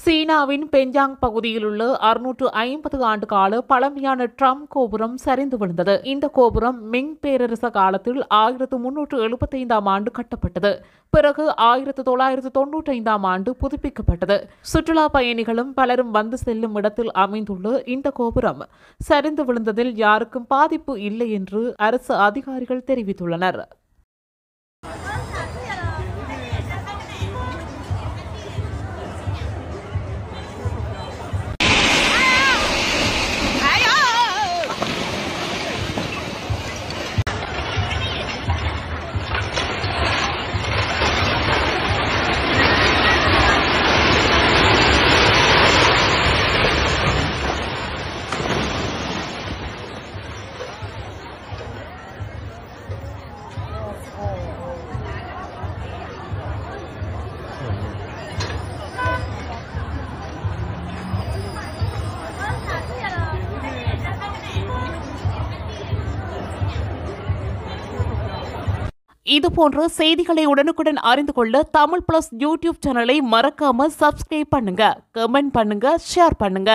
சீனாவின் பெஞ்சாங் பகுதியில் உள்ள 650 ஆண்டு கால பழமையான ட்ரம் கோபுரம் சரிந்து விழுந்தது. இந்த கோபுரம் மிங் பேரரச காலத்தில் 1375 ஆண்டு கட்டப்பட்டது. பிறகு 1995 ஆண்டு புதுப்பிக்கப்பட்டது. சுற்றுலா பயணிகளும் பலரும் வந்து செல்லும் இடத்தில் அமைந்துள்ள இந்த கோபுரம் சரிந்து விழுந்ததில் யாருக்கும் பாதிப்பு இல்லை என்று அரசு அதிகாரிகள் தெரிவித்துள்ளனர். இதுபோன்ற செய்திகளை உடனுக்குடன் அறிந்து கொள்ள தமிழ் பிளஸ் யூடியூப் சேனலை மறக்காம சப்ஸ்கிரைப் பண்ணுங்க, கமெண்ட் பண்ணுங்க, ஷேர் பண்ணுங்க.